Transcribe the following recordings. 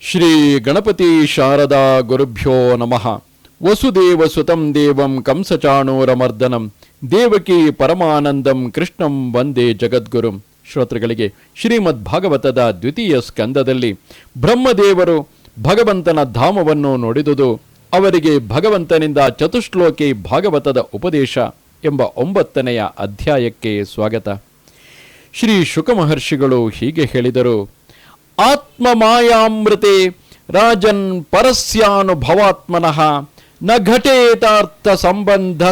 ಶ್ರೀ ಗಣಪತಿ ಶಾರದಾ ಗುರುಭ್ಯೋ ನಮಃ. ವಸುದೇವ ಸುತಂ ದೇವಂ ಕಂಸಚಾಣೂರಮರ್ದನಂ ದೇವಕಿ ಪರಮಾನಂದಂ ಕೃಷ್ಣಂ ವಂದೇ ಜಗದ್ಗುರುಂ. ಶ್ರೋತೃಗಳಿಗೆ ಶ್ರೀಮದ್ ಭಾಗವತದ ದ್ವಿತೀಯ ಸ್ಕಂದದಲ್ಲಿ ಬ್ರಹ್ಮದೇವರು ಭಗವಂತನ ಧಾಮವನ್ನು ನೋಡಿದುದು, ಅವರಿಗೆ ಭಗವಂತನಿಂದ ಚತುಶ್ಲೋಕಿ ಭಾಗವತದ ಉಪದೇಶ ಎಂಬ 9ನೆಯ ಅಧ್ಯಾಯಕ್ಕೆ ಸ್ವಾಗತ. ಶ್ರೀ ಶುಕ ಮಹರ್ಷಿಗಳು ಹೀಗೆ ಹೇಳಿದರು: ಆತ್ಮ ಮಾಯಾಮೃತೆ ರಾಜನ್ ಪರಸ್ಯಾನುಭವಾತ್ಮನಃ ನ ಘಟೇತಾರ್ಥ ಸಂಬಂಧ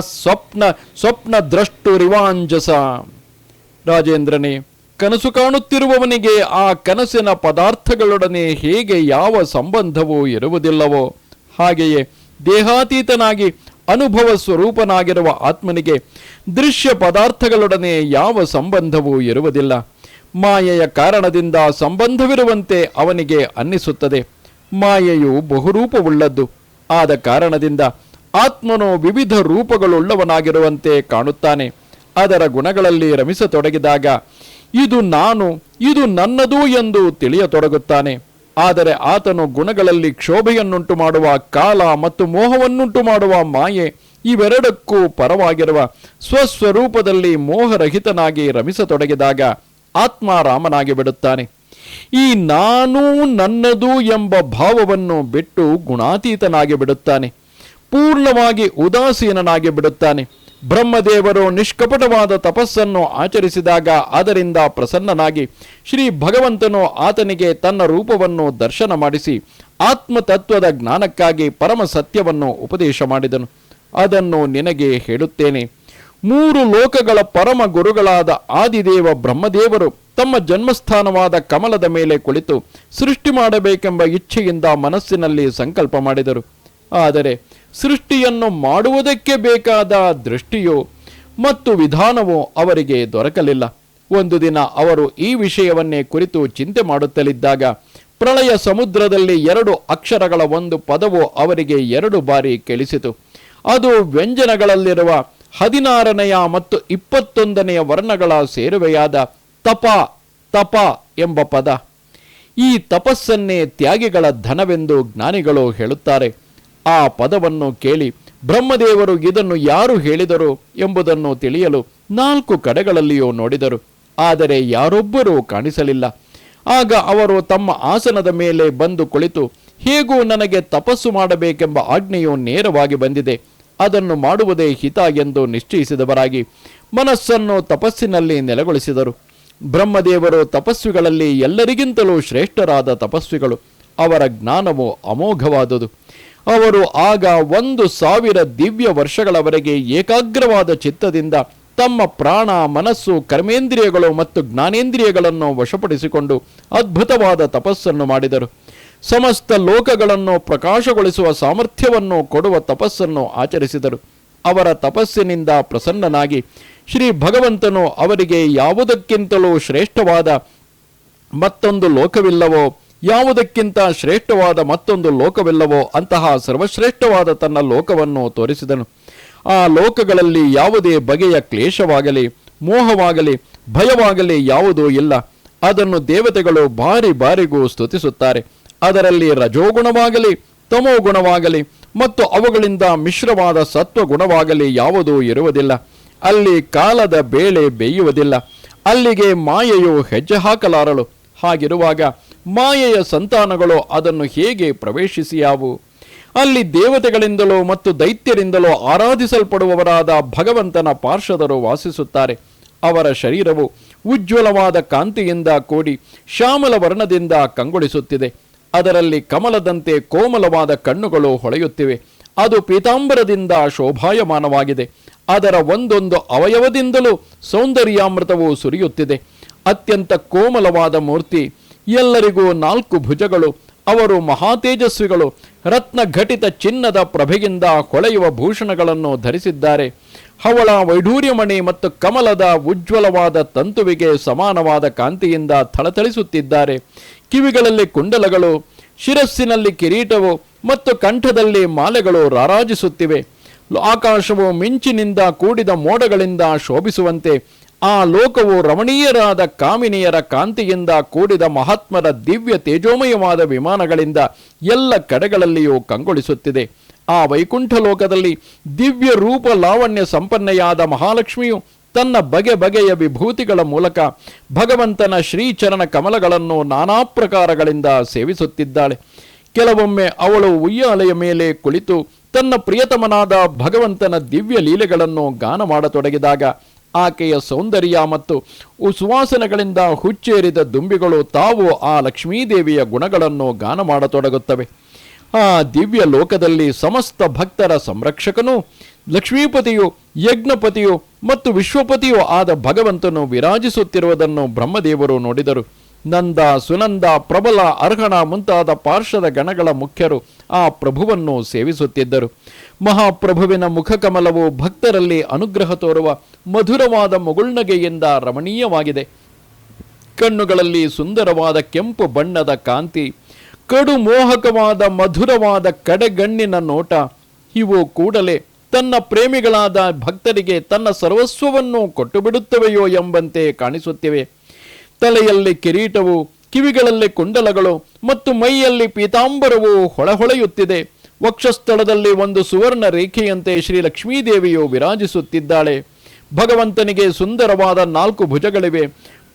ಸ್ವಪ್ನ ದ್ರಷ್ಟುರಿವಾಂಜಸ. ರಾಜೇಂದ್ರನೇ, ಕನಸು ಕಾಣುತ್ತಿರುವವನಿಗೆ ಆ ಕನಸಿನ ಪದಾರ್ಥಗಳೊಡನೆ ಹೇಗೆ ಯಾವ ಸಂಬಂಧವೂ ಇರುವುದಿಲ್ಲವೋ, ಹಾಗೆಯೇ ದೇಹಾತೀತನಾಗಿ ಅನುಭವ ಸ್ವರೂಪನಾಗಿರುವ ಆತ್ಮನಿಗೆ ದೃಶ್ಯ ಪದಾರ್ಥಗಳೊಡನೆ ಯಾವ ಸಂಬಂಧವೂ ಇರುವುದಿಲ್ಲ. ಮಾಯೆಯ ಕಾರಣದಿಂದ ಸಂಬಂಧವಿರುವಂತೆ ಅವನಿಗೆ ಅನ್ನಿಸುತ್ತದೆ. ಮಾಯೆಯು ಬಹುರೂಪವುಳ್ಳದ್ದು ಆದ ಕಾರಣದಿಂದ ಆತ್ಮನು ವಿವಿಧ ರೂಪಗಳುಳ್ಳವನಾಗಿರುವಂತೆ ಕಾಣುತ್ತಾನೆ. ಅದರ ಗುಣಗಳಲ್ಲಿ ರಮಿಸತೊಡಗಿದಾಗ ಇದು ನಾನು, ಇದು ನನ್ನದು ಎಂದು ತಿಳಿಯತೊಡಗುತ್ತಾನೆ. ಆದರೆ ಆತನು ಗುಣಗಳಲ್ಲಿ ಕ್ಷೋಭೆಯನ್ನುಂಟು ಮಾಡುವ ಕಾಲ ಮತ್ತು ಮೋಹವನ್ನುಂಟು ಮಾಡುವ ಮಾಯೆ ಇವೆರಡಕ್ಕೂ ಪರವಾಗಿರುವ ಸ್ವಸ್ವರೂಪದಲ್ಲಿ ಮೋಹರಹಿತನಾಗಿ ರಮಿಸತೊಡಗಿದಾಗ ಆತ್ಮಾರಾಮನಾಗಿ ಬಿಡುತ್ತಾನೆ. ಈ ನಾನು ನನ್ನದು ಎಂಬ ಭಾವವನ್ನು ಬಿಟ್ಟು ಗುಣಾತೀತನಾಗಿ ಬಿಡುತ್ತಾನೆ, ಪೂರ್ಣವಾಗಿ ಉದಾಸೀನನಾಗಿ ಬಿಡುತ್ತಾನೆ. ಬ್ರಹ್ಮದೇವರು ನಿಷ್ಕಪಟವಾದ ತಪಸ್ಸನ್ನು ಆಚರಿಸಿದಾಗ ಅದರಿಂದ ಪ್ರಸನ್ನನಾಗಿ ಶ್ರೀ ಭಗವಂತನು ಆತನಿಗೆ ತನ್ನ ರೂಪವನ್ನು ದರ್ಶನ ಮಾಡಿಸಿ ಆತ್ಮತತ್ವದ ಜ್ಞಾನಕ್ಕಾಗಿ ಪರಮ ಸತ್ಯವನ್ನು ಉಪದೇಶ ಮಾಡಿದನು. ಅದನ್ನು ನಿನಗೆ ಹೇಳುತ್ತೇನೆ. 3 ಲೋಕಗಳ ಪರಮ ಗುರುಗಳಾದ ಆದಿದೇವ ಬ್ರಹ್ಮದೇವರು ತಮ್ಮ ಜನ್ಮಸ್ಥಾನವಾದ ಕಮಲದ ಮೇಲೆ ಕುಳಿತು ಸೃಷ್ಟಿ ಮಾಡಬೇಕೆಂಬ ಇಚ್ಛೆಯಿಂದ ಮನಸ್ಸಿನಲ್ಲಿ ಸಂಕಲ್ಪ ಮಾಡಿದರು. ಆದರೆ ಸೃಷ್ಟಿಯನ್ನು ಮಾಡುವುದಕ್ಕೆ ಬೇಕಾದ ದೃಷ್ಟಿಯೋ ಮತ್ತು ವಿಧಾನವೋ ಅವರಿಗೆ ದೊರಕಲಿಲ್ಲ. ಒಂದು ದಿನ ಅವರು ಈ ವಿಷಯವನ್ನೇ ಕುರಿತು ಚಿಂತೆ ಮಾಡುತ್ತಲಿದ್ದಾಗ ಪ್ರಳಯ ಸಮುದ್ರದಲ್ಲಿ 2 ಅಕ್ಷರಗಳ ಒಂದು ಪದವು ಅವರಿಗೆ 2 ಬಾರಿ ಕೇಳಿಸಿತು. ಅದು ವ್ಯಂಜನಗಳಲ್ಲಿರುವ 16ನೆಯ ಮತ್ತು 21ನೆಯ ವರ್ಣಗಳ ಸೇರುವೆಯಾದ ತಪ ಎಂಬ ಪದ. ಈ ತಪಸ್ಸನ್ನೇ ತ್ಯಾಗಿಗಳ ಧನವೆಂದು ಜ್ಞಾನಿಗಳು ಹೇಳುತ್ತಾರೆ. ಆ ಪದವನ್ನು ಕೇಳಿ ಬ್ರಹ್ಮದೇವರು ಇದನ್ನು ಯಾರು ಹೇಳಿದರು ಎಂಬುದನ್ನು ತಿಳಿಯಲು 4 ಕಡೆಗಳಲ್ಲಿಯೂ ನೋಡಿದರು. ಆದರೆ ಯಾರೊಬ್ಬರೂ ಕಾಣಿಸಲಿಲ್ಲ. ಆಗ ಅವರು ತಮ್ಮ ಆಸನದ ಮೇಲೆ ಬಂದು ಕುಳಿತು, ಹೇಗೂ ನನಗೆ ತಪಸ್ಸು ಮಾಡಬೇಕೆಂಬ ಆಜ್ಞೆಯು ನೇರವಾಗಿ ಬಂದಿದೆ, ಅದನ್ನು ಮಾಡುವುದೇ ಹಿತ ಎಂದು ನಿಶ್ಚಯಿಸಿದವರಾಗಿ ಮನಸ್ಸನ್ನು ತಪಸ್ಸಿನಲ್ಲಿ ನೆಲೆಗೊಳಿಸಿದರು. ಬ್ರಹ್ಮದೇವರು ತಪಸ್ವಿಗಳಲ್ಲಿ ಎಲ್ಲರಿಗಿಂತಲೂ ಶ್ರೇಷ್ಠರಾದ ತಪಸ್ವಿಗಳು. ಅವರ ಜ್ಞಾನವು ಅಮೋಘವಾದುದು. ಅವರು ಆಗ 1000 ದಿವ್ಯ ವರ್ಷಗಳವರೆಗೆ ಏಕಾಗ್ರವಾದ ಚಿತ್ತದಿಂದ ತಮ್ಮ ಪ್ರಾಣ, ಮನಸ್ಸು, ಕರ್ಮೇಂದ್ರಿಯಗಳು ಮತ್ತು ಜ್ಞಾನೇಂದ್ರಿಯಗಳನ್ನು ವಶಪಡಿಸಿಕೊಂಡು ಅದ್ಭುತವಾದ ತಪಸ್ಸನ್ನು ಮಾಡಿದರು. ಸಮಸ್ತ ಲೋಕಗಳನ್ನು ಪ್ರಕಾಶಗೊಳಿಸುವ ಸಾಮರ್ಥ್ಯವನ್ನು ಕೊಡುವ ತಪಸ್ಸನ್ನು ಆಚರಿಸಿದರು. ಅವರ ತಪಸ್ಸಿನಿಂದ ಪ್ರಸನ್ನನಾಗಿ ಶ್ರೀ ಭಗವಂತನು ಅವರಿಗೆ ಯಾವುದಕ್ಕಿಂತಲೂ ಶ್ರೇಷ್ಠವಾದ ಮತ್ತೊಂದು ಲೋಕವಿಲ್ಲವೋ, ಯಾವುದಕ್ಕಿಂತ ಶ್ರೇಷ್ಠವಾದ ಮತ್ತೊಂದು ಲೋಕವಿಲ್ಲವೋ ಅಂತಹ ಸರ್ವಶ್ರೇಷ್ಠವಾದ ತನ್ನ ಲೋಕವನ್ನು ತೋರಿಸಿದನು. ಆ ಲೋಕಗಳಲ್ಲಿ ಯಾವುದೇ ಬಗೆಯ ಕ್ಲೇಶವಾಗಲಿ, ಮೋಹವಾಗಲಿ, ಭಯವಾಗಲಿ ಯಾವುದೂ ಇಲ್ಲ. ಅದನ್ನು ದೇವತೆಗಳು ಬಾರಿ ಬಾರಿಗೂ ಸ್ತುತಿಸುತ್ತಾರೆ. ಅದರಲ್ಲಿ ರಜೋಗುಣವಾಗಲಿ, ತಮೋಗುಣವಾಗಲಿ ಮತ್ತು ಅವುಗಳಿಂದ ಮಿಶ್ರವಾದ ಸತ್ವಗುಣವಾಗಲಿ ಯಾವುದೂ ಇರುವುದಿಲ್ಲ. ಅಲ್ಲಿ ಕಾಲದ ಬೇಳೆ ಬೇಯುವುದಿಲ್ಲ. ಅಲ್ಲಿಗೆ ಮಾಯೆಯು ಹೆಜ್ಜೆ ಹಾಕಲಾರಳು. ಹಾಗಿರುವಾಗ ಮಾಯೆಯ ಸಂತಾನಗಳು ಅದನ್ನು ಹೇಗೆ ಪ್ರವೇಶಿಸಿಯಾವು? ಅಲ್ಲಿ ದೇವತೆಗಳಿಂದಲೋ ಮತ್ತು ದೈತ್ಯರಿಂದಲೋ ಆರಾಧಿಸಲ್ಪಡುವವರಾದ ಭಗವಂತನ ಪಾರ್ಷದರು ವಾಸಿಸುತ್ತಾರೆ. ಅವರ ಶರೀರವು ಉಜ್ವಲವಾದ ಕಾಂತಿಯಿಂದ ಕೂಡಿ ಶ್ಯಾಮಲ ವರ್ಣದಿಂದ ಕಂಗೊಳಿಸುತ್ತಿದೆ. ಅದರಲ್ಲಿ ಕಮಲದಂತೆ ಕೋಮಲವಾದ ಕಣ್ಣುಗಳು ಹೊಳೆಯುತ್ತಿವೆ. ಅದು ಪೀತಾಂಬರದಿಂದ ಶೋಭಾಯಮಾನವಾಗಿದೆ. ಅದರ ಒಂದೊಂದು ಅವಯವದಿಂದಲೂ ಸೌಂದರ್ಯಾಮೃತವು ಸುರಿಯುತ್ತಿದೆ. ಅತ್ಯಂತ ಕೋಮಲವಾದ ಮೂರ್ತಿ. ಎಲ್ಲರಿಗೂ 4 ಭುಜಗಳು. ಅವರು ಮಹಾತೇಜಸ್ವಿಗಳು. ರತ್ನ ಘಟಿತ ಚಿನ್ನದ ಪ್ರಭೆಯಿಂದ ಹೊಳೆಯುವ ಭೂಷಣಗಳನ್ನು ಧರಿಸಿದ್ದಾರೆ. ಹವಳ, ವೈಢೂರ್ಯಮಣಿ ಮತ್ತು ಕಮಲದ ಉಜ್ವಲವಾದ ತಂತುವಿಗೆ ಸಮಾನವಾದ ಕಾಂತಿಯಿಂದ ಥಳಥಳಿಸುತ್ತಿದ್ದಾರೆ. ಕಿವಿಗಳಲ್ಲಿ ಕುಂಡಲಗಳು, ಶಿರಸ್ಸಿನಲ್ಲಿ ಕಿರೀಟವು ಮತ್ತು ಕಂಠದಲ್ಲಿ ಮಾಲೆಗಳು ರಾರಾಜಿಸುತ್ತಿವೆ. ಆಕಾಶವು ಮಿಂಚಿನಿಂದ ಕೂಡಿದ ಮೋಡಗಳಿಂದ ಶೋಭಿಸುವಂತೆ ಆ ಲೋಕವು ರಮಣೀಯರಾದ ಕಾಮಿನಿಯರ ಕಾಂತಿಯಿಂದ ಕೂಡಿದ ಮಹಾತ್ಮರ ದಿವ್ಯ ತೇಜೋಮಯವಾದ ವಿಮಾನಗಳಿಂದ ಎಲ್ಲ ಕಡೆಗಳಲ್ಲಿಯೂ ಕಂಗೊಳಿಸುತ್ತಿದೆ. ಆ ವೈಕುಂಠ ಲೋಕದಲ್ಲಿ ದಿವ್ಯ ರೂಪ ಲಾವಣ್ಯ ಸಂಪನ್ನೆಯಾದ ಮಹಾಲಕ್ಷ್ಮಿಯು ತನ್ನ ಬಗೆ ಬಗೆಯ ವಿಭೂತಿಗಳ ಮೂಲಕ ಭಗವಂತನ ಶ್ರೀಚರಣ ಕಮಲಗಳನ್ನು ನಾನಾ ಪ್ರಕಾರಗಳಿಂದ ಸೇವಿಸುತ್ತಿದ್ದಾಳೆ. ಕೆಲವೊಮ್ಮೆ ಅವಳು ಉಯ್ಯಾಲೆಯ ಮೇಲೆ ಕುಳಿತು ತನ್ನ ಪ್ರಿಯತಮನಾದ ಭಗವಂತನ ದಿವ್ಯ ಲೀಲೆಗಳನ್ನು ಗಾನ ಮಾಡತೊಡಗಿದಾಗ ಆಕೆಯ ಸೌಂದರ್ಯ ಮತ್ತು ಸುವಾಸನೆಗಳಿಂದ ಹುಚ್ಚೇರಿದ ದುಂಬಿಗಳು ತಾವು ಆ ಲಕ್ಷ್ಮೀದೇವಿಯ ಗುಣಗಳನ್ನು ಗಾನ ಮಾಡತೊಡಗುತ್ತವೆ. ಆ ದಿವ್ಯ ಲೋಕದಲ್ಲಿ ಸಮಸ್ತ ಭಕ್ತರ ಸಂರಕ್ಷಕನೂ ಲಕ್ಷ್ಮೀಪತಿಯು, ಯಜ್ಞಪತಿಯು ಮತ್ತು ವಿಶ್ವಪತಿಯೂ ಆದ ಭಗವಂತನು ವಿರಾಜಿಸುತ್ತಿರುವುದನ್ನು ಬ್ರಹ್ಮದೇವರು ನೋಡಿದರು. ನಂದ, ಸುನಂದ, ಪ್ರಬಲ, ಅರ್ಹಣ ಮುಂತಾದ ಪಾರ್ಶ್ವದ ಗಣಗಳ ಮುಖ್ಯರು ಆ ಪ್ರಭುವನ್ನು ಸೇವಿಸುತ್ತಿದ್ದರು. ಮಹಾಪ್ರಭುವಿನ ಮುಖಕಮಲವು ಭಕ್ತರಲ್ಲಿ ಅನುಗ್ರಹ ತೋರುವ ಮಧುರವಾದ ಮುಗುಳ್ನಗೆಯಿಂದ ರಮಣೀಯವಾಗಿದೆ. ಕಣ್ಣುಗಳಲ್ಲಿ ಸುಂದರವಾದ ಕೆಂಪು ಬಣ್ಣದ ಕಾಂತಿ, ಕಡು ಮೋಹಕವಾದ ಮಧುರವಾದ ಕಡೆಗಣ್ಣಿನ ನೋಟ, ಇವು ಕೂಡಲೇ ತನ್ನ ಪ್ರೇಮಿಗಳಾದ ಭಕ್ತರಿಗೆ ತನ್ನ ಸರ್ವಸ್ವವನ್ನು ಕೊಟ್ಟು ಬಿಡುತ್ತವೆಯೋ ಎಂಬಂತೆ ಕಾಣಿಸುತ್ತಿವೆ. ತಲೆಯಲ್ಲಿ ಕಿರೀಟವು, ಕಿವಿಗಳಲ್ಲಿ ಕುಂಡಲಗಳು ಮತ್ತು ಮೈಯಲ್ಲಿ ಪೀತಾಂಬರವು ಹೊಳೆಯುತ್ತಿದೆ. ವಕ್ಷಸ್ಥಳದಲ್ಲಿ ಒಂದು ಸುವರ್ಣ ರೇಖೆಯಂತೆ ಶ್ರೀ ಲಕ್ಷ್ಮೀದೇವಿಯು ವಿರಾಜಿಸುತ್ತಿದ್ದಾಳೆ. ಭಗವಂತನಿಗೆ ಸುಂದರವಾದ 4 ಭುಜಗಳಿವೆ.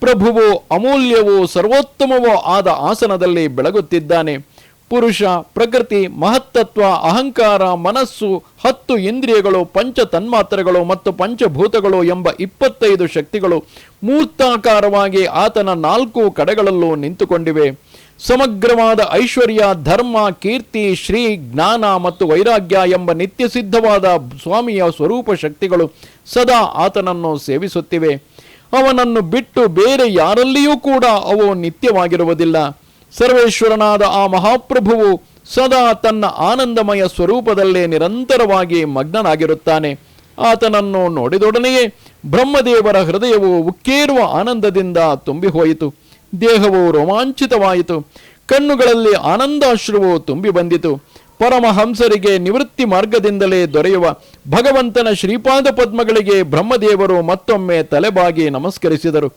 ಪ್ರಭುವು ಅಮೂಲ್ಯವೂ ಸರ್ವೋತ್ತಮವೂ ಆದ ಆಸನದಲ್ಲಿ ಬೆಳಗುತ್ತಿದ್ದಾನೆ. ಪುರುಷ, ಪ್ರಕೃತಿ, ಮಹತ್ತತ್ವ, ಅಹಂಕಾರ, ಮನಸ್ಸು, 10 ಇಂದ್ರಿಯಗಳು, ಪಂಚ ತನ್ಮಾತ್ರೆಗಳು ಮತ್ತು ಪಂಚಭೂತಗಳು ಎಂಬ 25 ಶಕ್ತಿಗಳು ಮೂರ್ತಾಕಾರವಾಗಿ ಆತನ 4 ಕಡೆಗಳಲ್ಲೂ ನಿಂತುಕೊಂಡಿವೆ. ಸಮಗ್ರವಾದ ಐಶ್ವರ್ಯ, ಧರ್ಮ, ಕೀರ್ತಿ, ಶ್ರೀ, ಜ್ಞಾನ ಮತ್ತು ವೈರಾಗ್ಯ ಎಂಬ ನಿತ್ಯ ಸಿದ್ಧವಾದ ಸ್ವಾಮಿಯ ಸ್ವರೂಪ ಶಕ್ತಿಗಳು ಸದಾ ಆತನನ್ನು ಸೇವಿಸುತ್ತಿವೆ. ಅವನನ್ನು ಬಿಟ್ಟು ಬೇರೆ ಯಾರಲ್ಲಿಯೂ ಕೂಡ ಅವು ನಿತ್ಯವಾಗಿರುವುದಿಲ್ಲ. ಸರ್ವೇಶ್ವರನಾದ ಆ ಮಹಾಪ್ರಭುವು ಸದಾ ತನ್ನ ಆನಂದಮಯ ಸ್ವರೂಪದಲ್ಲೇ ನಿರಂತರವಾಗಿ ಮಗ್ನನಾಗಿರುತ್ತಾನೆ. ಆತನನ್ನು ನೋಡಿದೊಡನೆಯೇ ಬ್ರಹ್ಮದೇವರ ಹೃದಯವು ಉಕ್ಕೇರುವ ಆನಂದದಿಂದ ತುಂಬಿಹೋಯಿತು. ದೇಹವು ರೋಮಾಂಚಿತವಾಯಿತು. ಕಣ್ಣುಗಳಲ್ಲಿ ಆನಂದಾಶ್ರುವು ತುಂಬಿ ಬಂದಿತು. ಪರಮಹಂಸರಿಗೆ ನಿವೃತ್ತಿ ಮಾರ್ಗದಿಂದಲೇ ದೊರೆಯುವ ಭಗವಂತನ ಶ್ರೀಪಾದ ಪದ್ಮಗಳಿಗೆ ಬ್ರಹ್ಮದೇವರು ಮತ್ತೊಮ್ಮೆ ತಲೆಬಾಗಿ ನಮಸ್ಕರಿಸಿದರು.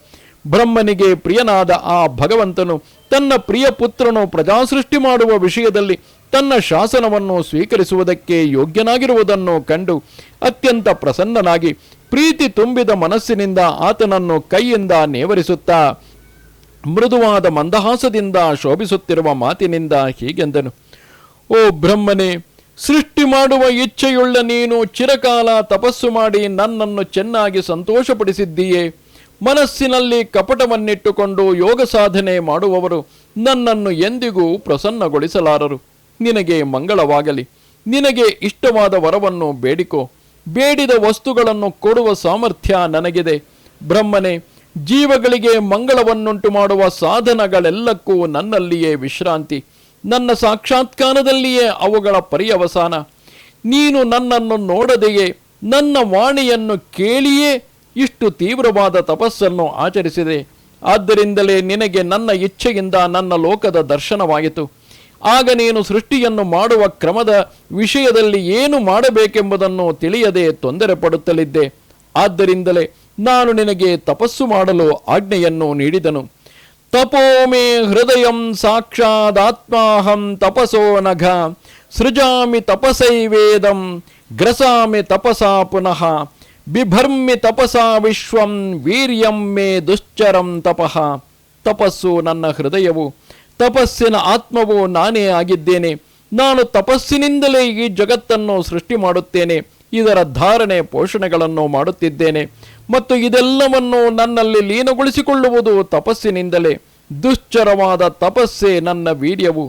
ಬ್ರಹ್ಮನಿಗೆ ಪ್ರಿಯನಾದ ಆ ಭಗವಂತನು ತನ್ನ ಪ್ರಿಯ ಪುತ್ರನು ಪ್ರಜಾಸೃಷ್ಟಿ ಮಾಡುವ ವಿಷಯದಲ್ಲಿ ತನ್ನ ಶಾಸನವನ್ನು ಸ್ವೀಕರಿಸುವುದಕ್ಕೆ ಯೋಗ್ಯನಾಗಿರುವುದನ್ನು ಕಂಡು ಅತ್ಯಂತ ಪ್ರಸನ್ನನಾಗಿ ಪ್ರೀತಿ ತುಂಬಿದ ಮನಸ್ಸಿನಿಂದ ಆತನನ್ನು ಕೈಯಿಂದ ನೇವರಿಸುತ್ತಾ ಮೃದುವಾದ ಮಂದಹಾಸದಿಂದ ಶೋಭಿಸುತ್ತಿರುವ ಮಾತಿನಿಂದ ಹೀಗೆಂದನು: ಓ ಬ್ರಹ್ಮನೇ, ಸೃಷ್ಟಿ ಮಾಡುವ ಇಚ್ಛೆಯುಳ್ಳ ನೀನು ಚಿರಕಾಲ ತಪಸ್ಸು ಮಾಡಿ ನನ್ನನ್ನು ಚೆನ್ನಾಗಿ ಸಂತೋಷಪಡಿಸಿದ್ದೀಯೇ. ಮನಸ್ಸಿನಲ್ಲಿ ಕಪಟವನ್ನಿಟ್ಟುಕೊಂಡು ಯೋಗ ಸಾಧನೆ ಮಾಡುವವರು ನನ್ನನ್ನು ಎಂದಿಗೂ ಪ್ರಸನ್ನಗೊಳಿಸಲಾರರು. ನಿನಗೆ ಮಂಗಳವಾಗಲಿ. ನಿನಗೆ ಇಷ್ಟವಾದ ವರವನ್ನು ಬೇಡಿಕೋ. ಬೇಡಿದ ವಸ್ತುಗಳನ್ನು ಕೊಡುವ ಸಾಮರ್ಥ್ಯ ನನಗಿದೆ. ಬ್ರಹ್ಮನೇ, ಜೀವಗಳಿಗೆ ಮಂಗಳವನ್ನುಂಟು ಮಾಡುವ ಸಾಧನಗಳೆಲ್ಲಕ್ಕೂ ನನ್ನಲ್ಲಿಯೇ ವಿಶ್ರಾಂತಿ. ನನ್ನ ಸಾಕ್ಷಾತ್ಕಾರದಲ್ಲಿಯೇ ಅವುಗಳ ಪರ್ಯವಸಾನ. ನೀನು ನನ್ನನ್ನು ನೋಡದೆಯೇ, ನನ್ನ ವಾಣಿಯನ್ನು ಕೇಳಿಯೇ ಇಷ್ಟು ತೀವ್ರವಾದ ತಪಸ್ಸನ್ನು ಆಚರಿಸಿದೆ. ಆದ್ದರಿಂದಲೇ ನಿನಗೆ ನನ್ನ ಇಚ್ಛೆಯಿಂದ ನನ್ನ ಲೋಕದ ದರ್ಶನವಾಯಿತು. ಆಗ ನೀನು ಸೃಷ್ಟಿಯನ್ನು ಮಾಡುವ ಕ್ರಮದ ವಿಷಯದಲ್ಲಿ ಏನು ಮಾಡಬೇಕೆಂಬುದನ್ನು ತಿಳಿಯದೆ ತೊಂದರೆ ಪಡುತ್ತಲಿದ್ದೆ. ಆದ್ದರಿಂದಲೇ ನಾನು ನಿನಗೆ ತಪಸ್ಸು ಮಾಡಲು ಆಜ್ಞೆಯನ್ನು ನೀಡಿದನು. ತಪೋಮೇ ಹೃದಯಂ ಸಾಕ್ಷಾದಾತ್ಮಾಹಂ ತಪಸೋ ನಘ ಸೃಜಾಮಿ ತಪಸೈವೇದಂ ಗ್ರಸಾಮಿ ತಪಸಾ ಪುನಃ ಬಿಭರ್ಮಿ ತಪಸಾ ವಿಶ್ವಂ ವೀರ್ಯಂ ಮೇ ದುಶ್ಚರಂ ತಪಃ. ತಪಸ್ಸು ನನ್ನ ಹೃದಯವು, ತಪಸ್ಸಿನ ಆತ್ಮವು ನಾನೇ ಆಗಿದ್ದೇನೆ. ನಾನು ತಪಸ್ಸಿನಿಂದಲೇ ಈ ಜಗತ್ತನ್ನು ಸೃಷ್ಟಿ ಮಾಡುತ್ತೇನೆ. ಇದರ ಧಾರಣೆ ಪೋಷಣೆಗಳನ್ನು ಮಾಡುತ್ತಿದ್ದೇನೆ ಮತ್ತು ಇದೆಲ್ಲವನ್ನು ನನ್ನಲ್ಲಿ ಲೀನಗೊಳಿಸಿಕೊಳ್ಳುವುದು ತಪಸ್ಸಿನಿಂದಲೇ. ದುಶ್ಚರವಾದ ತಪಸ್ಸೇ ನನ್ನ ವೀರ್ಯವು.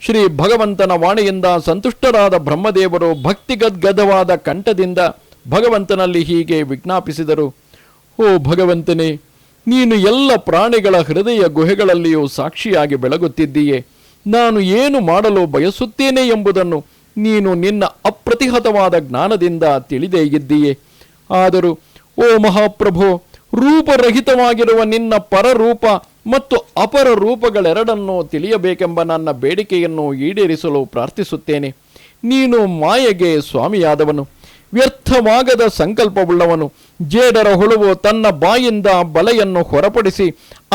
ಶ್ರೀ ಭಗವಂತನ ವಾಣಿಯಿಂದ ಸಂತುಷ್ಟರಾದ ಬ್ರಹ್ಮದೇವರು ಭಕ್ತಿಗದ್ಗದವಾದ ಕಂಠದಿಂದ ಭಗವಂತನಲ್ಲಿ ಹೀಗೆ ವಿಜ್ಞಾಪಿಸಿದರು: ಓ ಭಗವಂತನೇ, ನೀನು ಎಲ್ಲ ಪ್ರಾಣಿಗಳ ಹೃದಯ ಗುಹೆಗಳಲ್ಲಿಯೂ ಸಾಕ್ಷಿಯಾಗಿ ಬೆಳಗುತ್ತಿದ್ದೀಯೆ. ನಾನು ಏನು ಮಾಡಲು ಬಯಸುತ್ತೇನೆ ಎಂಬುದನ್ನು ನೀನು ನಿನ್ನ ಅಪ್ರತಿಹತವಾದ ಜ್ಞಾನದಿಂದ ತಿಳಿದೇ ಇದ್ದೀಯೆ. ಆದರೂ ಓ ಮಹಾಪ್ರಭು, ರೂಪರಹಿತವಾಗಿರುವ ನಿನ್ನ ಪರರೂಪ ಮತ್ತು ಅಪರ ರೂಪಗಳೆರಡನ್ನೂ ತಿಳಿಯಬೇಕೆಂಬ ನನ್ನ ಬೇಡಿಕೆಯನ್ನು ಈಡೇರಿಸಲು ಪ್ರಾರ್ಥಿಸುತ್ತೇನೆ. ನೀನು ಮಾಯೆಗೆ ಸ್ವಾಮಿಯಾದವನು. ವ್ಯರ್ಥವಾಗದ ಸಂಕಲ್ಪವುಳ್ಳವನು. ಜೇಡರ ಹುಳುವು ತನ್ನ ಬಾಯಿಂದ ಬಲೆಯನ್ನು ಹೊರಪಡಿಸಿ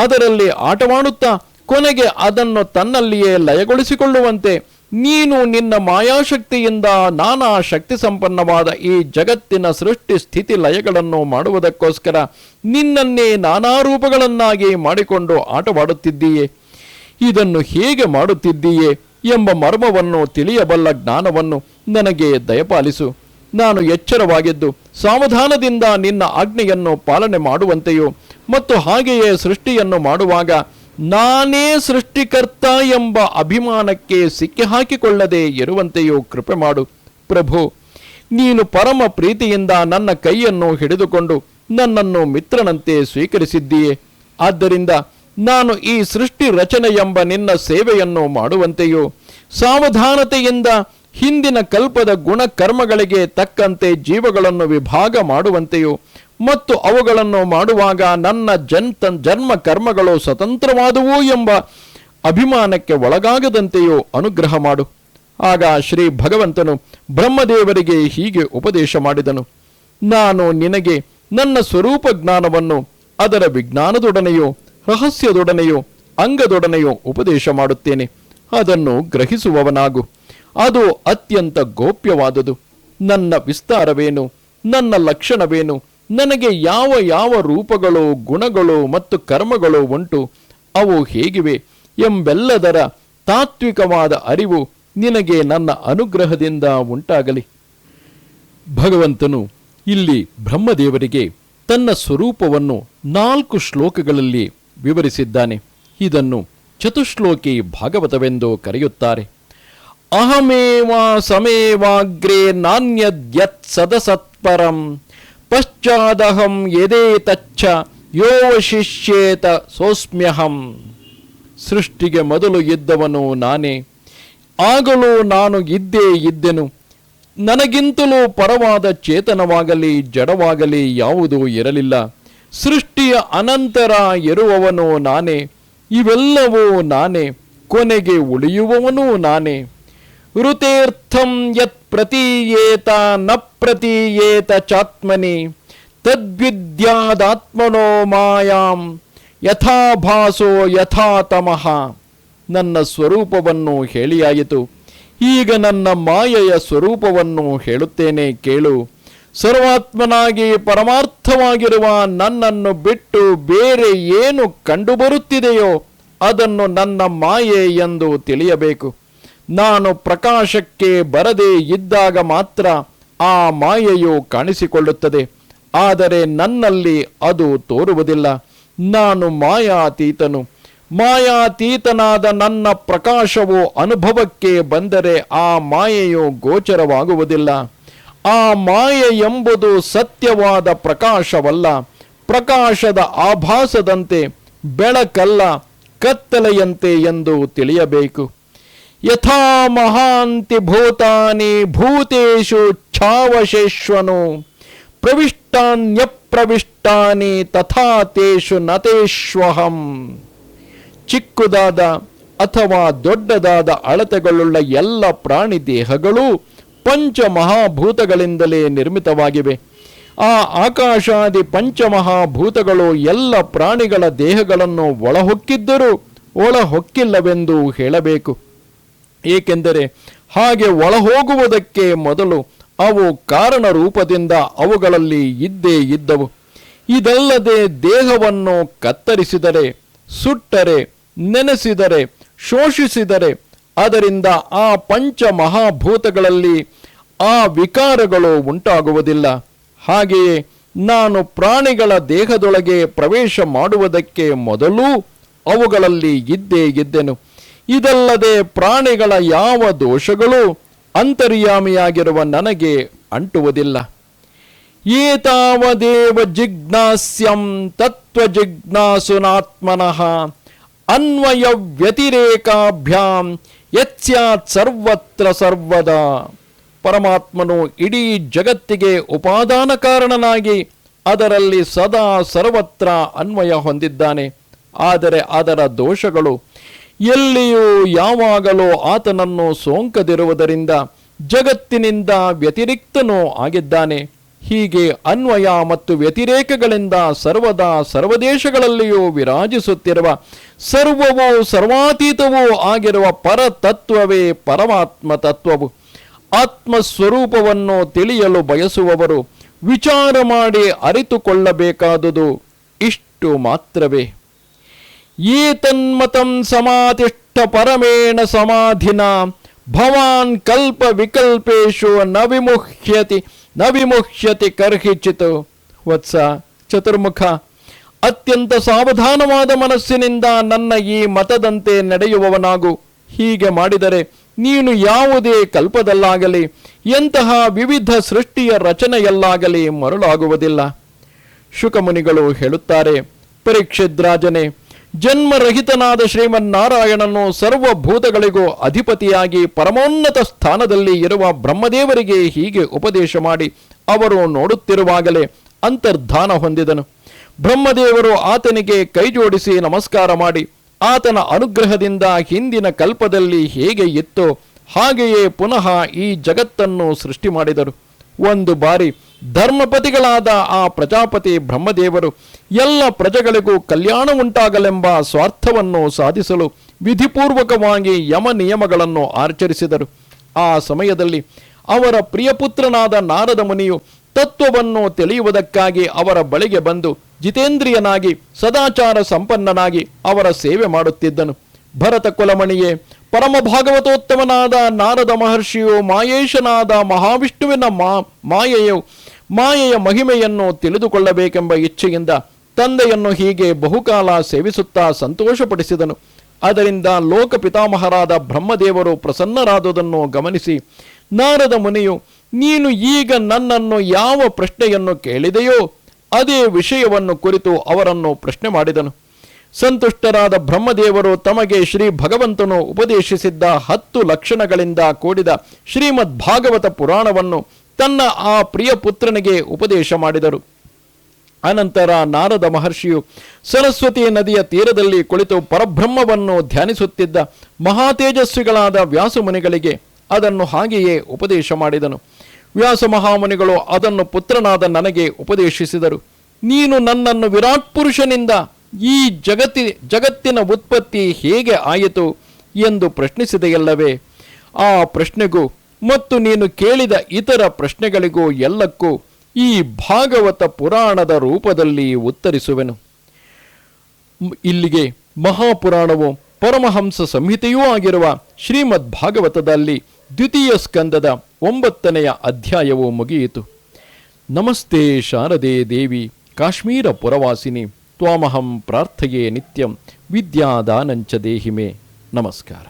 ಅದರಲ್ಲಿ ಆಟವಾಡುತ್ತಾ ಕೊನೆಗೆ ಅದನ್ನು ತನ್ನಲ್ಲಿಯೇ ಲಯಗೊಳಿಸಿಕೊಳ್ಳುವಂತೆ ನೀನು ನಿನ್ನ ಮಾಯಾಶಕ್ತಿಯಿಂದ ನಾನಾ ಶಕ್ತಿ ಸಂಪನ್ನವಾದ ಈ ಜಗತ್ತಿನ ಸೃಷ್ಟಿ ಸ್ಥಿತಿ ಲಯಗಳನ್ನು ಮಾಡುವುದಕ್ಕೋಸ್ಕರ ನಿನ್ನನ್ನೇ ನಾನಾ ರೂಪಗಳನ್ನಾಗಿ ಮಾಡಿಕೊಂಡು ಆಟವಾಡುತ್ತಿದ್ದೀಯೇ. ಇದನ್ನು ಹೇಗೆ ಮಾಡುತ್ತಿದ್ದೀಯೇ ಎಂಬ ಮರ್ಮವನ್ನು ತಿಳಿಯಬಲ್ಲ ಜ್ಞಾನವನ್ನು ನನಗೆ ದಯಪಾಲಿಸು. ನಾನು ಎಚ್ಚರವಾಗಿದ್ದು ಸಾವಧಾನದಿಂದ ನಿನ್ನ ಆಜ್ಞೆಯನ್ನು ಪಾಲನೆ ಮಾಡುವಂತೆಯೋ ಮತ್ತು ಹಾಗೆಯೇ ಸೃಷ್ಟಿಯನ್ನು ಮಾಡುವಾಗ ನಾನೇ ಸೃಷ್ಟಿಕರ್ತ ಎಂಬ ಅಭಿಮಾನಕ್ಕೆ ಸಿಕ್ಕಿ ಹಾಕಿಕೊಳ್ಳದೆ ಇರುವಂತೆಯೋ ಕೃಪೆ ಮಾಡು. ಪ್ರಭು, ನೀನು ಪರಮ ಪ್ರೀತಿಯಿಂದ ನನ್ನ ಕೈಯನ್ನು ಹಿಡಿದುಕೊಂಡು ನನ್ನನ್ನು ಮಿತ್ರನಂತೆ ಸ್ವೀಕರಿಸಿದ್ದೀಯೆ. ಆದ್ದರಿಂದ ನಾನು ಈ ಸೃಷ್ಟಿ ರಚನೆ ಎಂಬ ನಿನ್ನ ಸೇವೆಯನ್ನು ಮಾಡುವಂತೆಯೋ ಸಾವಧಾನತೆಯಿಂದ ಹಿಂದಿನ ಕಲ್ಪದ ಗುಣಕರ್ಮಗಳಿಗೆ ತಕ್ಕಂತೆ ಜೀವಗಳನ್ನು ವಿಭಾಗ ಮಾಡುವಂತೆಯೋ ಮತ್ತು ಅವುಗಳನ್ನು ಮಾಡುವಾಗ ನನ್ನ ಜನ್ಮ ಕರ್ಮಗಳು ಸ್ವತಂತ್ರವಾದುವು ಎಂಬ ಅಭಿಮಾನಕ್ಕೆ ಒಳಗಾಗದಂತೆಯೋ ಅನುಗ್ರಹ ಮಾಡು. ಆಗ ಶ್ರೀ ಭಗವಂತನು ಬ್ರಹ್ಮದೇವರಿಗೆ ಹೀಗೆ ಉಪದೇಶ ಮಾಡಿದನು. ನಾನು ನಿನಗೆ ನನ್ನ ಸ್ವರೂಪ ಜ್ಞಾನವನ್ನು ಅದರ ವಿಜ್ಞಾನದೊಡನೆಯೋ ರಹಸ್ಯದೊಡನೆಯೋ ಅಂಗದೊಡನೆಯೋ ಉಪದೇಶ ಮಾಡುತ್ತೇನೆ. ಅದನ್ನು ಗ್ರಹಿಸುವವನಾಗು. ಅದು ಅತ್ಯಂತ ಗೋಪ್ಯವಾದುದು. ನನ್ನ ವಿಸ್ತಾರವೇನು, ನನ್ನ ಲಕ್ಷಣವೇನು, ನನಗೆ ಯಾವ ಯಾವ ರೂಪಗಳು, ಗುಣಗಳು ಮತ್ತು ಕರ್ಮಗಳು ಉಂಟು, ಅವು ಹೇಗಿವೆ ಎಂಬೆಲ್ಲದರ ತಾತ್ವಿಕವಾದ ಅರಿವು ನಿನಗೆ ನನ್ನ ಅನುಗ್ರಹದಿಂದ ಉಂಟಾಗಲಿ. ಭಗವಂತನು ಇಲ್ಲಿ ಬ್ರಹ್ಮದೇವರಿಗೆ ತನ್ನ ಸ್ವರೂಪವನ್ನು 4 ಶ್ಲೋಕಗಳಲ್ಲಿ ವಿವರಿಸಿದ್ದಾನೆ. ಇದನ್ನು ಚತುಶ್ಲೋಕಿ ಭಾಗವತವೆಂದು ಕರೆಯುತ್ತಾರೆ. ಅಹಮೇವ ಸಮೇವಾಗ್ರೇ ನಾಣ್ಯದ್ಯತ್ ಸದಸತ್ಪರಂ ಪಶ್ಚಾದಹಂ ಯದೇತಚ್ಚ ಯೋವಶಿಷ್ಯೇತ ಸೋಸ್ಮ್ಯಹಂ. ಸೃಷ್ಟಿಗೆ ಮೊದಲು ಇದ್ದವನು ನಾನೇ, ಆಗಲೂ ನಾನು ಇದ್ದೇ ಇದ್ದೆನು. ನನಗಿಂತಲೂ ಪರವಾದ ಚೇತನವಾಗಲಿ ಜಡವಾಗಲಿ ಯಾವುದೂ ಇರಲಿಲ್ಲ. ಸೃಷ್ಟಿಯ ಅನಂತರ ಇರುವವನು ನಾನೇ, ಇವೆಲ್ಲವೂ ನಾನೇ, ಕೊನೆಗೆ ಉಳಿಯುವವನೂ ನಾನೇ. ಋತೇರ್ಥಂ ಯತ್ ಪ್ರತೀಯೇತ ನ ಪ್ರತೀಯೇತ ಚಾತ್ಮನಿ ತದ್ವಿದ್ಯಾದಾತ್ಮನೋ ಮಾಯಾಂ ಯಥಾಭಾಸೋ ಯಥಾತಮಃ. ನನ್ನ ಸ್ವರೂಪವನ್ನು ಹೇಳಿಯಾಯಿತು. ಈಗ ನನ್ನ ಮಾಯೆಯ ಸ್ವರೂಪವನ್ನು ಹೇಳುತ್ತೇನೆ ಕೇಳು. ಸರ್ವಾತ್ಮನಾಗಿ ಪರಮಾರ್ಥವಾಗಿರುವ ನನ್ನನ್ನು ಬಿಟ್ಟು ಬೇರೆ ಏನು ಕಂಡುಬರುತ್ತಿದೆಯೋ ಅದನ್ನು ನನ್ನ ಮಾಯೆ ಎಂದು ತಿಳಿಯಬೇಕು. ನಾನು ಪ್ರಕಾಶಕ್ಕೆ ಬರದೇ ಇದ್ದಾಗ ಮಾತ್ರ ಆ ಮಾಯೆಯು ಕಾಣಿಸಿಕೊಳ್ಳುತ್ತದೆ, ಆದರೆ ನನ್ನಲ್ಲಿ ಅದು ತೋರುವುದಿಲ್ಲ. ನಾನು ಮಾಯಾತೀತನು. ಮಾಯಾತೀತನಾದ ನನ್ನ ಪ್ರಕಾಶವು ಅನುಭವಕ್ಕೆ ಬಂದರೆ ಆ ಮಾಯೆಯು ಗೋಚರವಾಗುವುದಿಲ್ಲ. ಆ ಮಾಯೆ ಎಂಬುದು ಸತ್ಯವಾದ ಪ್ರಕಾಶವಲ್ಲ, ಪ್ರಕಾಶದ ಆಭಾಸದಂತೆ, ಬೆಳಕಲ್ಲ, ಕತ್ತಲೆಯಂತೆ ಎಂದು ತಿಳಿಯಬೇಕು. ಯಥಾ ಮಹಾಂತಿ ಭೂತಾನಿ ಭೂತೇಷು ಛಾವಶೇಶ್ವನು ಪ್ರವಿಷ್ಟಾನ್ಯಪ್ರವಿಷ್ಟಾನಿ ತಥಾ ತೇಷು ನತೇಶ್ವಹಂ. ಚಿಕ್ಕದಾದ ಅಥವಾ ದೊಡ್ಡದಾದ ಅಳತೆಗಳುಳ್ಳ ಎಲ್ಲ ಪ್ರಾಣಿ ದೇಹಗಳು ಪಂಚಮಹಾಭೂತಗಳಿಂದಲೇ ನಿರ್ಮಿತವಾಗಿವೆ. ಆ ಆಕಾಶಾದಿ ಪಂಚಮಹಾಭೂತಗಳು ಎಲ್ಲ ಪ್ರಾಣಿಗಳ ದೇಹಗಳನ್ನು ಒಳಹೊಕ್ಕಿದ್ದರೂ ಒಳಹೊಕ್ಕಿಲ್ಲವೆಂದು ಹೇಳಬೇಕು. ಏಕೆಂದರೆ ಹಾಗೆ ಒಳಹೋಗುವುದಕ್ಕೆ ಮೊದಲು ಅವು ಕಾರಣ ರೂಪದಿಂದ ಅವುಗಳಲ್ಲಿ ಇದ್ದೇ ಇದ್ದವು. ಇದಲ್ಲದೆ ದೇಹವನ್ನು ಕತ್ತರಿಸಿದರೆ, ಸುಟ್ಟರೆ, ನೆನೆಸಿದರೆ, ಶೋಷಿಸಿದರೆ ಅದರಿಂದ ಆ ಪಂಚಮಹಾಭೂತಗಳಲ್ಲಿ ಆ ವಿಕಾರಗಳು ಉಂಟಾಗುವುದಿಲ್ಲ. ಹಾಗೆಯೇ ನಾನು ಪ್ರಾಣಿಗಳ ದೇಹದೊಳಗೆ ಪ್ರವೇಶ ಮಾಡುವುದಕ್ಕೆ ಮೊದಲೂ ಅವುಗಳಲ್ಲಿ ಇದ್ದೇ ಇದ್ದೆನು. ಇದಲ್ಲದೆ ಪ್ರಾಣಿಗಳ ಯಾವ ದೋಷಗಳೂ ಅಂತರ್ಯಾಮಿಯಾಗಿರುವ ನನಗೆ ಅಂಟುವುದಿಲ್ಲ. ಏತಾವದೇವ ಜಿಜ್ಞಾಸ್ಯಂ ತತ್ವಜಿಜ್ಞಾಸುನಾತ್ಮನಃ ಅನ್ವಯ ವ್ಯತಿರೇಕಾಭ್ಯಾಂ ಯತ್ಸ್ಯಾತ್ ಸರ್ವತ್ರ ಸರ್ವದಾ. ಪರಮಾತ್ಮನು ಇಡೀ ಜಗತ್ತಿಗೆ ಉಪಾದಾನ ಕಾರಣನಾಗಿ ಅದರಲ್ಲಿ ಸದಾ ಸರ್ವತ್ರ ಅನ್ವಯ ಹೊಂದಿದ್ದಾನೆ. ಆದರೆ ಅದರ ದೋಷಗಳು ಎಲ್ಲಿಯೂ ಯಾವಾಗಲೂ ಆತನನ್ನು ಸೋಂಕದಿರುವುದರಿಂದ ಜಗತ್ತಿನಿಂದ ವ್ಯತಿರಿಕ್ತನೂ ಆಗಿದ್ದಾನೆ. ಹೀಗೆ ಅನ್ವಯ ಮತ್ತು ವ್ಯತಿರೇಕಗಳಿಂದ ಸರ್ವದಾ ಸರ್ವದೇಶಗಳಲ್ಲಿಯೂ ವಿರಾಜಿಸುತ್ತಿರುವ ಸರ್ವವೂ ಸರ್ವಾತೀತವೂ ಆಗಿರುವ ಪರತತ್ವವೇ ಪರಮಾತ್ಮ ತತ್ವವು. ಆತ್ಮಸ್ವರೂಪವನ್ನು ತಿಳಿಯಲು ಬಯಸುವವರು ವಿಚಾರ ಮಾಡಿ ಅರಿತುಕೊಳ್ಳಬೇಕಾದುದು ಇಷ್ಟು ಮಾತ್ರವೇ. ಏತನ್ಮತಂ ಸಮಾತಿಷ್ಠ ಪರಮೇಣ ಸಮಾಧಿನ ಭವಾನ್ ಕಲ್ಪ ವಿಕಲ್ಪೇಶು ನ ವಿಮುಹ್ಯತಿ ಕರ್ಹಿಚಿತ್. ವತ್ಸ ಚತುರ್ಮುಖ, ಅತ್ಯಂತ ಸಾವಧಾನವಾದ ಮನಸ್ಸಿನಿಂದ ನನ್ನ ಈ ಮತದಂತೆ ನಡೆಯುವವನಾಗು. ಹೀಗೆ ಮಾಡಿದರೆ ನೀನು ಯಾವುದೇ ಕಲ್ಪದಲ್ಲಾಗಲಿ ಎಂತಹ ವಿವಿಧ ಸೃಷ್ಟಿಯ ರಚನೆಯಲ್ಲಾಗಲಿ ಮರುಳಾಗುವುದಿಲ್ಲ. ಶುಕಮುನಿಗಳು ಹೇಳುತ್ತಾರೆ, ಪರೀಕ್ಷಿದ್ರಾಜನೇ, ಜನ್ಮರಹಿತನಾದ ಶ್ರೀಮನ್ನಾರಾಯಣನು ಸರ್ವಭೂತಗಳಿಗೂ ಅಧಿಪತಿಯಾಗಿ ಪರಮೋನ್ನತ ಸ್ಥಾನದಲ್ಲಿ ಇರುವ ಬ್ರಹ್ಮದೇವರಿಗೆ ಹೀಗೆ ಉಪದೇಶ ಮಾಡಿ ಅವರು ನೋಡುತ್ತಿರುವಾಗಲೇ ಅಂತರ್ಧಾನ ಹೊಂದಿದನು. ಬ್ರಹ್ಮದೇವರು ಆತನಿಗೆ ಕೈಜೋಡಿಸಿ ನಮಸ್ಕಾರ ಮಾಡಿ ಆತನ ಅನುಗ್ರಹದಿಂದ ಹಿಂದಿನ ಕಲ್ಪದಲ್ಲಿ ಹೇಗೆ ಇತ್ತೋ ಹಾಗೆಯೇ ಪುನಃ ಈ ಜಗತ್ತನ್ನು ಸೃಷ್ಟಿ ಮಾಡಿದರು. ಒಂದು ಬಾರಿ ಧರ್ಮಪತಿಗಳಾದ ಆ ಪ್ರಜಾಪತಿ ಬ್ರಹ್ಮದೇವರು ಎಲ್ಲ ಪ್ರಜೆಗಳಿಗೂ ಕಲ್ಯಾಣ ಉಂಟಾಗಲೆಂಬ ಸ್ವಾರ್ಥವನ್ನು ಸಾಧಿಸಲು ವಿಧಿಪೂರ್ವಕವಾಗಿ ಯಮ ನಿಯಮಗಳನ್ನು ಆಚರಿಸಿದರು. ಆ ಸಮಯದಲ್ಲಿ ಅವರ ಪ್ರಿಯಪುತ್ರನಾದ ನಾರದ ಮುನಿಯು ತತ್ವವನ್ನು ತಿಳಿಯುವುದಕ್ಕಾಗಿ ಅವರ ಬಳಿಗೆ ಬಂದು ಜಿತೇಂದ್ರಿಯನಾಗಿ ಸದಾಚಾರ ಸಂಪನ್ನನಾಗಿ ಅವರ ಸೇವೆ ಮಾಡುತ್ತಿದ್ದನು. ಭರತ ಕುಲಮಣಿಯೇ, ಪರಮ ಭಾಗವತೋತ್ತಮನಾದ ನಾರದ ಮಹರ್ಷಿಯು ಮಾಯೇಶನಾದ ಮಹಾವಿಷ್ಣುವಿನ ಮಾಯೆಯ ಮಹಿಮೆಯನ್ನು ತಿಳಿದುಕೊಳ್ಳಬೇಕೆಂಬ ಇಚ್ಛೆಯಿಂದ ತಂದೆಯನ್ನು ಹೀಗೆ ಬಹುಕಾಲ ಸೇವಿಸುತ್ತಾ ಸಂತೋಷಪಡಿಸಿದನು. ಅದರಿಂದ ಲೋಕ ಪಿತಾಮಹರಾದ ಬ್ರಹ್ಮದೇವರು ಪ್ರಸನ್ನರಾದುದನ್ನು ಗಮನಿಸಿ ನಾರದ ಮುನಿಯು, ನೀನು ಈಗ ನನ್ನನ್ನು ಯಾವ ಪ್ರಶ್ನೆಯನ್ನು ಕೇಳಿದೆಯೋ ಅದೇ ವಿಷಯವನ್ನು ಕುರಿತು ಅವರನ್ನು ಪ್ರಶ್ನೆ ಮಾಡಿದನು. ಸಂತುಷ್ಟರಾದ ಬ್ರಹ್ಮದೇವರು ತಮಗೆ ಶ್ರೀ ಭಗವಂತನು ಉಪದೇಶಿಸಿದ್ದ 10 ಲಕ್ಷಣಗಳಿಂದ ಕೂಡಿದ ಶ್ರೀಮದ್ ಭಾಗವತ ಪುರಾಣವನ್ನು ತನ್ನ ಆ ಪ್ರಿಯ ಪುತ್ರನಿಗೆ ಉಪದೇಶ ಮಾಡಿದರು. ಅನಂತರ ನಾರದ ಮಹರ್ಷಿಯು ಸರಸ್ವತಿ ನದಿಯ ತೀರದಲ್ಲಿ ಕುಳಿತು ಪರಬ್ರಹ್ಮವನ್ನು ಧ್ಯಾನಿಸುತ್ತಿದ್ದ ಮಹಾತೇಜಸ್ವಿಗಳಾದ ವ್ಯಾಸಮುನಿಗಳಿಗೆ ಅದನ್ನು ಹಾಗೆಯೇ ಉಪದೇಶ ಮಾಡಿದನು. ವ್ಯಾಸ ಮಹಾಮುನಿಗಳು ಅದನ್ನು ಪುತ್ರನಾದ ನನಗೆ ಉಪದೇಶಿಸಿದರು. ನೀನು ನನ್ನನ್ನು ವಿರಾಟ್ ಪುರುಷನಿಂದ ಈ ಜಗತ್ತಿನ ಉತ್ಪತ್ತಿ ಹೇಗೆ ಆಯಿತು ಎಂದು ಪ್ರಶ್ನಿಸಿದೆಯಲ್ಲವೇ? ಆ ಪ್ರಶ್ನೆಗೂ ಮತ್ತು ನೀನು ಕೇಳಿದ ಇತರ ಪ್ರಶ್ನೆಗಳಿಗೂ ಎಲ್ಲಕ್ಕೂ ಈ ಭಾಗವತ ಪುರಾಣದ ರೂಪದಲ್ಲಿ ಉತ್ತರಿಸುವೆನು. ಇಲ್ಲಿಗೆ ಮಹಾಪುರಾಣವು ಪರಮಹಂಸ ಸಂಹಿತೆಯೂ ಆಗಿರುವ ಶ್ರೀಮದ್ ಭಾಗವತದಲ್ಲಿ ದ್ವಿತೀಯ ಸ್ಕಂದದ 9ನೆಯ ಅಧ್ಯಾಯವು ಮುಗಿಯಿತು. ನಮಸ್ತೆ ಶಾರದೆ ದೇವಿ ಕಾಶ್ಮೀರ ಪುರವಾಸಿನಿ ತ್ವಾಮಹಂ ಪ್ರಾರ್ಥಯೇ ನಿತ್ಯಂ ವಿದ್ಯಾದಾನಂಚ ದೇಹಿಮೆ. ನಮಸ್ಕಾರ.